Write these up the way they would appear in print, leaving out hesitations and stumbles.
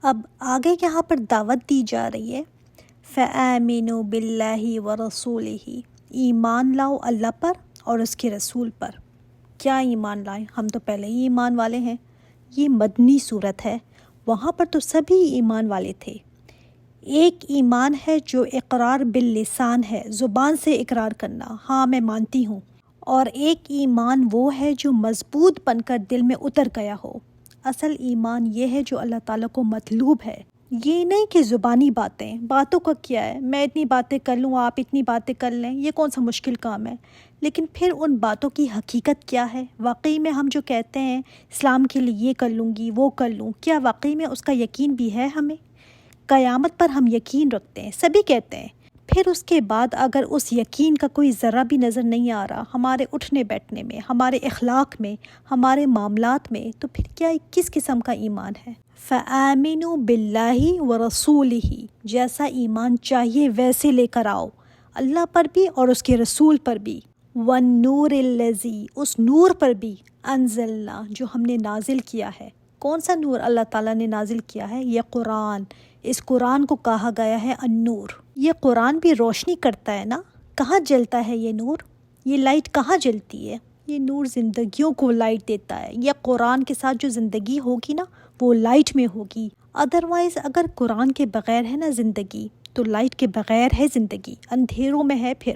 اب آگے یہاں پر دعوت دی جا رہی ہے، فَآمِنُوا بِاللَّهِ وَرَسُولِهِ، ایمان لاؤ اللہ پر اور اس کے رسول پر۔ کیا ایمان لائیں؟ ہم تو پہلے ہی ایمان والے ہیں۔ یہ مدنی صورت ہے، وہاں پر تو سبھی ایمان والے تھے۔ ایک ایمان ہے جو اقرار باللسان ہے، زبان سے اقرار کرنا، ہاں میں مانتی ہوں، اور ایک ایمان وہ ہے جو مضبوط بن کر دل میں اتر گیا ہو۔ اصل ایمان یہ ہے جو اللہ تعالیٰ کو مطلوب ہے، یہ نہیں کہ زبانی باتوں کا کیا ہے، میں اتنی باتیں کر لوں آپ اتنی باتیں کر لیں، یہ کون سا مشکل کام ہے۔ لیکن پھر ان باتوں کی حقیقت کیا ہے؟ واقعی میں ہم جو کہتے ہیں اسلام کے لیے یہ کر لوں گی وہ کر لوں، کیا واقعی میں اس کا یقین بھی ہے ہمیں؟ قیامت پر ہم یقین رکھتے ہیں، سبھی کہتے ہیں، پھر اس کے بعد اگر اس یقین کا کوئی ذرہ بھی نظر نہیں آ رہا ہمارے اٹھنے بیٹھنے میں، ہمارے اخلاق میں، ہمارے معاملات میں، تو پھر کیا کس قسم کا ایمان ہے؟ فَآمِنُوا بِاللَّهِ وَرَسُولِهِ، جیسا ایمان چاہیے ویسے لے کر آؤ، اللہ پر بھی اور اس کے رسول پر بھی۔ وَالنُّورِ الَّذِي، اس نور پر بھی، انزلنا، جو ہم نے نازل کیا ہے۔ کون سا نور اللہ تعالیٰ نے نازل کیا ہے؟ یہ قرآن۔ اس قرآن کو کہا گیا ہے النور۔ یہ قرآن بھی روشنی کرتا ہے نا، کہاں جلتا ہے یہ نور؟ یہ لائٹ کہاں جلتی ہے؟ یہ نور زندگیوں کو لائٹ دیتا ہے۔ یہ قرآن کے ساتھ جو زندگی ہوگی نا وہ لائٹ میں ہوگی، ادروائز اگر قرآن کے بغیر ہے نا زندگی تو لائٹ کے بغیر ہے زندگی، اندھیروں میں ہے۔ پھر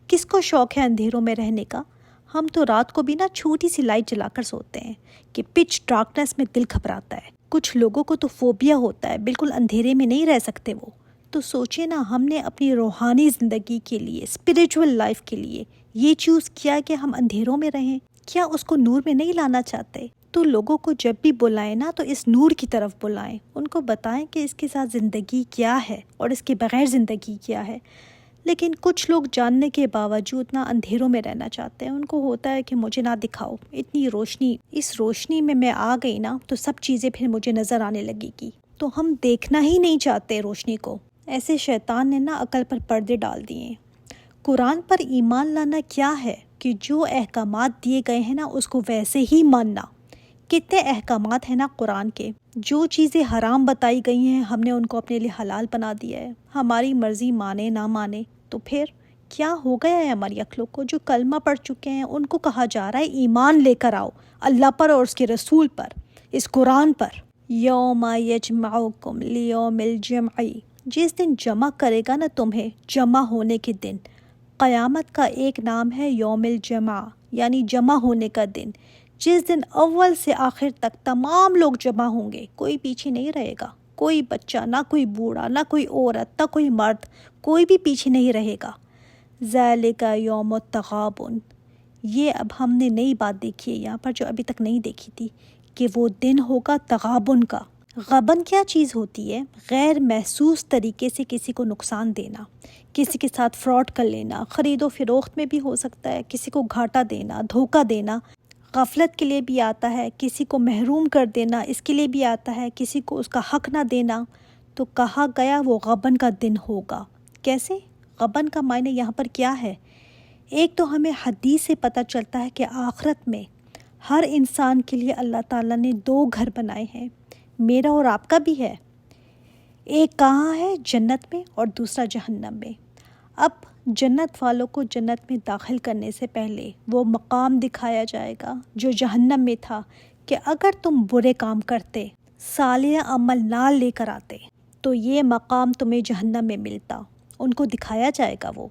کس کو شوق ہے اندھیروں میں رہنے کا؟ ہم تو رات کو بھی نا چھوٹی سی لائٹ جلا کر سوتے ہیں کہ پچ ڈارکنیس میں دل گھبراتا ہے۔ کچھ لوگوں کو تو فوبیا ہوتا ہے، بالکل اندھیرے میں نہیں رہ سکتے وہ۔ تو سوچیں نا، ہم نے اپنی روحانی زندگی کے لیے، اسپریچول لائف کے لیے یہ چوز کیا کہ ہم اندھیروں میں رہیں، کیا اس کو نور میں نہیں لانا چاہتے؟ تو لوگوں کو جب بھی بلائیں نا تو اس نور کی طرف بلائیں، ان کو بتائیں کہ اس کے ساتھ زندگی کیا ہے اور اس کے بغیر زندگی کیا ہے۔ لیکن کچھ لوگ جاننے کے باوجود نہ اندھیروں میں رہنا چاہتے ہیں، ان کو ہوتا ہے کہ مجھے نہ دکھاؤ اتنی روشنی، اس روشنی میں آ گئی نا تو سب چیزیں پھر مجھے نظر آنے لگے گی، تو ہم دیکھنا ہی نہیں چاہتے روشنی کو۔ ایسے شیطان نے نا عقل پر پردے ڈال دیے۔ قرآن پر ایمان لانا کیا ہے کہ جو احکامات دیے گئے ہیں نا اس کو ویسے ہی ماننا۔ کتنے احکامات ہیں نا قرآن کے، جو چیزیں حرام بتائی گئی ہیں ہم نے ان کو اپنے لیے حلال بنا دیا ہے، ہماری مرضی مانے نہ مانے۔ تو پھر کیا ہو گیا ہے ہماری عقلوں کو؟ جو کلمہ پڑھ چکے ہیں ان کو کہا جا رہا ہے ایمان لے کر آؤ اللہ پر اور اس کے رسول پر، اس قرآن پر۔ یوم یجمعکم لیوم الجمع، جس دن جمع کرے گا نا تمہیں، جمع ہونے کے دن۔ قیامت کا ایک نام ہے یوم الجمع، یعنی جمع ہونے کا دن، جس دن اول سے آخر تک تمام لوگ جمع ہوں گے، کوئی پیچھے نہیں رہے گا، کوئی بچہ، نہ کوئی بوڑھا، نہ کوئی عورت، نہ کوئی مرد، کوئی بھی پیچھے نہیں رہے گا۔ ذالک یوم التغابن، یہ اب ہم نے نئی بات دیکھی ہے یہاں پر جو ابھی تک نہیں دیکھی تھی، کہ وہ دن ہوگا تغابن کا۔ غبن کیا چیز ہوتی ہے؟ غیر محسوس طریقے سے کسی کو نقصان دینا، کسی کے ساتھ فراڈ کر لینا، خرید و فروخت میں بھی ہو سکتا ہے، کسی کو گھاٹا دینا، دھوکہ دینا، غفلت کے لیے بھی آتا ہے، کسی کو محروم کر دینا اس کے لیے بھی آتا ہے، کسی کو اس کا حق نہ دینا۔ تو کہا گیا وہ غبن کا دن ہوگا۔ کیسے؟ غبن کا معنی یہاں پر کیا ہے؟ ایک تو ہمیں حدیث سے پتہ چلتا ہے کہ آخرت میں ہر انسان کے لیے اللہ تعالیٰ نے 2 گھر بنائے ہیں، میرا اور آپ کا بھی ہے۔ ایک کہاں ہے؟ جنت میں، اور دوسرا جہنم میں۔ اب جنت والوں کو جنت میں داخل کرنے سے پہلے وہ مقام دکھایا جائے گا جو جہنم میں تھا، کہ اگر تم برے کام کرتے، صالح عمل نہ لے کر آتے، تو یہ مقام تمہیں جہنم میں ملتا۔ ان کو دکھایا جائے گا وہ،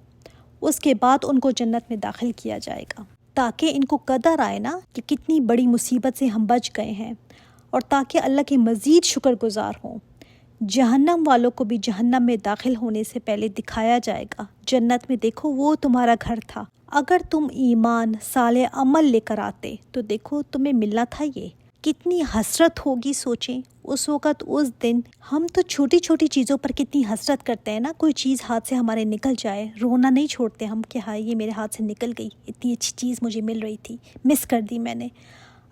اس کے بعد ان کو جنت میں داخل کیا جائے گا، تاکہ ان کو قدر آئے نا کہ کتنی بڑی مصیبت سے ہم بچ گئے ہیں، اور تاکہ اللہ کے مزید شکر گزار ہوں۔ جہنم والوں کو بھی جہنم میں داخل ہونے سے پہلے دکھایا جائے گا جنت میں، دیکھو وہ تمہارا گھر تھا، اگر تم ایمان صالح عمل لے کر آتے تو دیکھو تمہیں ملنا تھا یہ۔ کتنی حسرت ہوگی سوچیں اس وقت، اس دن۔ ہم تو چھوٹی چھوٹی چیزوں پر کتنی حسرت کرتے ہیں نا، کوئی چیز ہاتھ سے ہمارے نکل جائے، رونا نہیں چھوڑتے ہم کہ ہاں یہ میرے ہاتھ سے نکل گئی، اتنی اچھی چیز مجھے مل رہی تھی، مس کر دی میں نے۔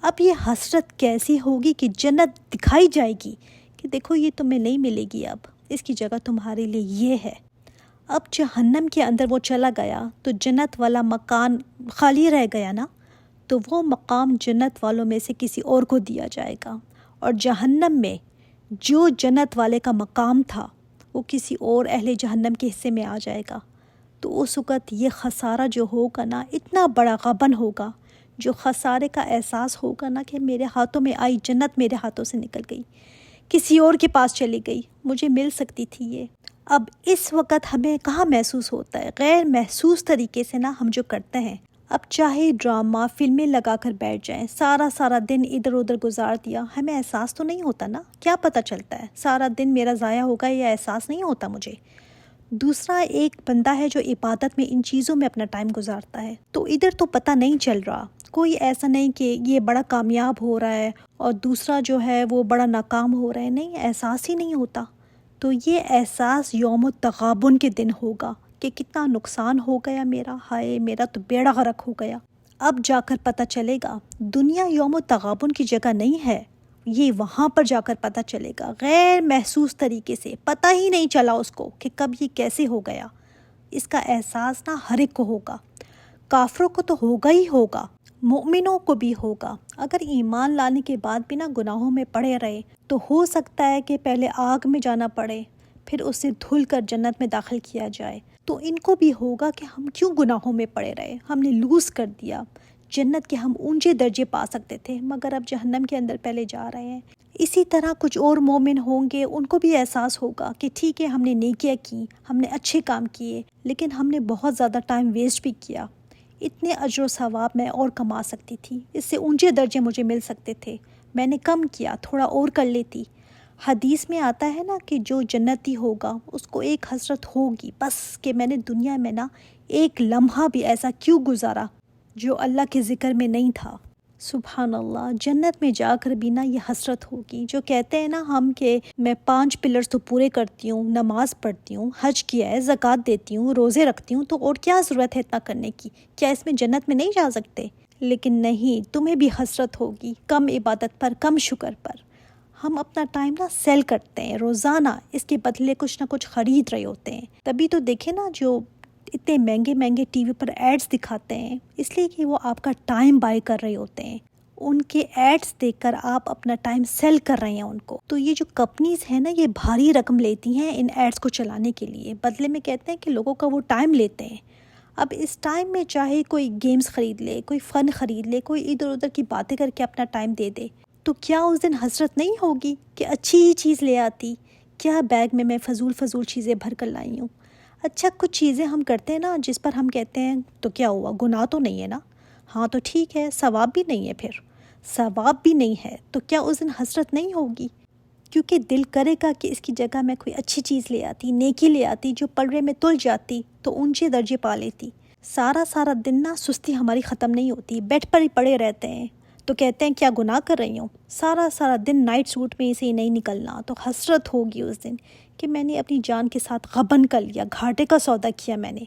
اب یہ حسرت کیسی ہوگی کہ جنت دکھائی جائے گی کہ دیکھو یہ تمہیں نہیں ملے گی، اب اس کی جگہ تمہارے لیے یہ ہے۔ اب جہنم کے اندر وہ چلا گیا تو جنت والا مکان خالی رہ گیا نا، تو وہ مقام جنت والوں میں سے کسی اور کو دیا جائے گا، اور جہنم میں جو جنت والے کا مقام تھا وہ کسی اور اہل جہنم کے حصے میں آ جائے گا، تو اس وقت یہ خسارہ جو ہوگا نا اتنا بڑا غبن ہوگا، جو خسارے کا احساس ہوگا نا کہ میرے ہاتھوں میں آئی جنت میرے ہاتھوں سے نکل گئی، کسی اور کے پاس چلی گئی، مجھے مل سکتی تھی یہ۔ اب اس وقت ہمیں کہاں محسوس ہوتا ہے؟ غیر محسوس طریقے سے نا ہم جو کرتے ہیں، اب چاہے ڈرامہ فلمیں لگا کر بیٹھ جائیں، سارا دن ادھر ادھر گزار دیا، ہمیں احساس تو نہیں ہوتا نا، کیا پتہ چلتا ہے سارا دن میرا ضائع ہوگا، یہ احساس نہیں ہوتا مجھے۔ دوسرا ایک بندہ ہے جو عبادت میں ان چیزوں میں اپنا ٹائم گزارتا ہے، تو ادھر تو پتہ نہیں چل رہا، کوئی ایسا نہیں کہ یہ بڑا کامیاب ہو رہا ہے اور دوسرا جو ہے وہ بڑا ناکام ہو رہا ہے، نہیں، احساس ہی نہیں ہوتا۔ تو یہ احساس یوم التغابن کے دن ہوگا کہ کتنا نقصان ہو گیا میرا، ہائے میرا تو بیڑا غرق ہو گیا۔ اب جا کر پتہ چلے گا دنیا یوم التغابن کی جگہ نہیں ہے، یہ وہاں پر جا کر پتہ چلے گا، غیر محسوس طریقے سے، پتہ ہی نہیں چلا اس کو کہ کب یہ کیسے ہو گیا۔ اس کا احساس نا ہر ایک کو ہوگا، کافروں کو تو ہوگا ہی ہوگا، مومنوں کو بھی ہوگا۔ اگر ایمان لانے کے بعد بھی نا گناہوں میں پڑے رہے تو ہو سکتا ہے کہ پہلے آگ میں جانا پڑے، پھر اس سے دھل کر جنت میں داخل کیا جائے، تو ان کو بھی ہوگا کہ ہم کیوں گناہوں میں پڑے رہے، ہم نے لوز کر دیا، جنت کے ہم اونچے درجے پا سکتے تھے مگر اب جہنم کے اندر پہلے جا رہے ہیں۔ اسی طرح کچھ اور مومن ہوں گے، ان کو بھی احساس ہوگا کہ ٹھیک ہے ہم نے نیکیاں کی، ہم نے اچھے کام کیے، لیکن ہم نے بہت زیادہ ٹائم ویسٹ بھی کیا، اتنے اجر و ثواب میں اور کما سکتی تھی، اس سے اونچے درجے مجھے مل سکتے تھے، میں نے کم کیا، تھوڑا اور کر لیتی۔ حدیث میں آتا ہے نا کہ جو جنتی ہوگا اس کو ایک حسرت ہوگی بس کہ میں نے دنیا میں نا ایک لمحہ بھی ایسا کیوں گزارا جو اللہ کے ذکر میں نہیں تھا۔ سبحان اللہ، جنت میں جا کر بھی نا یہ حسرت ہوگی، جو کہتے ہیں نا ہم کہ میں 5 پلرز تو پورے کرتی ہوں، نماز پڑھتی ہوں، حج کیا ہے، زکوٰۃ دیتی ہوں، روزے رکھتی ہوں، تو اور کیا ضرورت ہے اتنا کرنے کی؟ کیا اس میں جنت میں نہیں جا سکتے؟ لیکن نہیں، تمہیں بھی حسرت ہوگی کم عبادت پر، کم شکر پر۔ ہم اپنا ٹائم نا سیل کرتے ہیں روزانہ، اس کے بدلے کچھ نہ کچھ خرید رہے ہوتے ہیں۔ تبھی تو دیکھیں نا جو اتنے مہنگے ٹی وی پر ایڈز دکھاتے ہیں، اس لیے کہ وہ آپ کا ٹائم بائی کر رہے ہوتے ہیں، ان کے ایڈز دیکھ کر آپ اپنا ٹائم سیل کر رہے ہیں ان کو۔ تو یہ جو کمپنیز ہیں نا یہ بھاری رقم لیتی ہیں ان ایڈز کو چلانے کے لیے، بدلے میں کہتے ہیں کہ لوگوں کا وہ ٹائم لیتے ہیں۔ اب اس ٹائم میں چاہے کوئی گیمز خرید لے، کوئی فن خرید لے، کوئی ادھر ادھر کی باتیں کر کے اپنا ٹائم دے دے، تو کیا اس دن حسرت نہیں ہوگی کہ اچھی ہی چیز لے آتی، کیا بیگ میں فضول چیزیں بھر کر لائی ہوں۔ اچھا کچھ چیزیں ہم کرتے ہیں نا جس پر ہم کہتے ہیں تو کیا ہوا، گناہ تو نہیں ہے نا، ہاں تو ٹھیک ہے، ثواب بھی نہیں ہے، پھر ثواب بھی نہیں ہے تو کیا اس دن حسرت نہیں ہوگی؟ کیونکہ دل کرے گا کہ اس کی جگہ میں کوئی اچھی چیز لے آتی، نیکی لے آتی، جو پلڑے میں تل جاتی تو اونچے درجے پا لیتی۔ سارا دن نا سستی ہماری ختم نہیں ہوتی، بیڈ پر ہی پڑے رہتے ہیں، تو کہتے ہیں کیا گناہ کر رہی ہوں، سارا دن نائٹ سوٹ میں سے ہی نہیں نکلنا، تو حسرت ہوگی اس دن کہ میں نے اپنی جان کے ساتھ غبن کر لیا، گھاٹے کا سودا کیا میں نے۔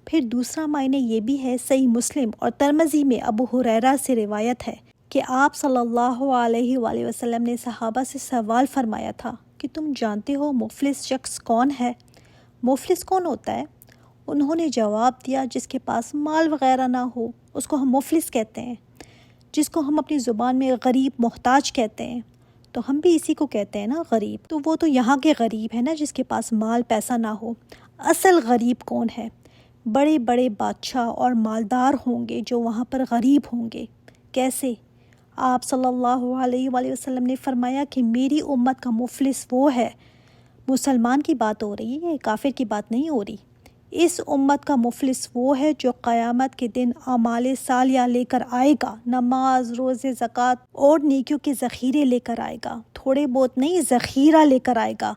پھر دوسرا معنی یہ بھی ہے، صحیح مسلم اور ترمذی میں ابو ہریرہ سے روایت ہے کہ آپ صلی اللہ علیہ وآلہ وسلم نے صحابہ سے سوال فرمایا تھا کہ تم جانتے ہو مفلس شخص کون ہے؟ مفلس کون ہوتا ہے؟ انہوں نے جواب دیا جس کے پاس مال وغیرہ نہ ہو، اس کو ہم مفلس کہتے ہیں، جس کو ہم اپنی زبان میں غریب، محتاج کہتے ہیں، تو ہم بھی اسی کو کہتے ہیں نا غریب۔ تو وہ تو یہاں کے غریب ہے نا جس کے پاس مال پیسہ نہ ہو۔ اصل غریب کون ہے؟ بڑے بڑے بادشاہ اور مالدار ہوں گے جو وہاں پر غریب ہوں گے۔ کیسے؟ آپ صلی اللہ علیہ وآلہ وسلم نے فرمایا کہ میری امت کا مفلس وہ ہے، مسلمان کی بات ہو رہی ہے، کافر کی بات نہیں ہو رہی، اس امت کا مفلس وہ ہے جو قیامت کے دن اعمال صالحہ لے کر آئے گا، نماز، روزے، زکوٰۃ اور نیکیوں کے ذخیرے لے کر آئے گا، تھوڑے بہت نہیں، ذخیرہ لے کر آئے گا،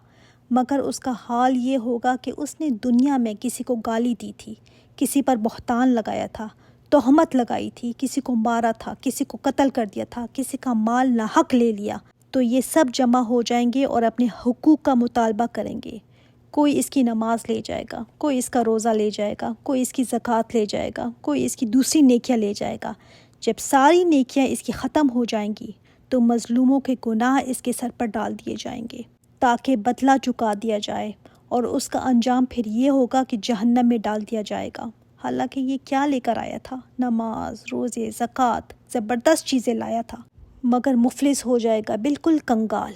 مگر اس کا حال یہ ہوگا کہ اس نے دنیا میں کسی کو گالی دی تھی، کسی پر بہتان لگایا تھا، تہمت لگائی تھی، کسی کو مارا تھا، کسی کو قتل کر دیا تھا، کسی کا مال ناحق لے لیا، تو یہ سب جمع ہو جائیں گے اور اپنے حقوق کا مطالبہ کریں گے۔ کوئی اس کی نماز لے جائے گا، کوئی اس کا روزہ لے جائے گا، کوئی اس کی زکوٰۃ لے جائے گا، کوئی اس کی دوسری نیکیاں لے جائے گا۔ جب ساری نیکیاں اس کی ختم ہو جائیں گی تو مظلوموں کے گناہ اس کے سر پر ڈال دیے جائیں گے تاکہ بدلہ چکا دیا جائے، اور اس کا انجام پھر یہ ہوگا کہ جہنم میں ڈال دیا جائے گا۔ حالانکہ یہ کیا لے کر آیا تھا؟ نماز، روزے، زکوٰۃ، زبردست چیزیں لایا تھا، مگر مفلس ہو جائے گا، بالکل کنگال۔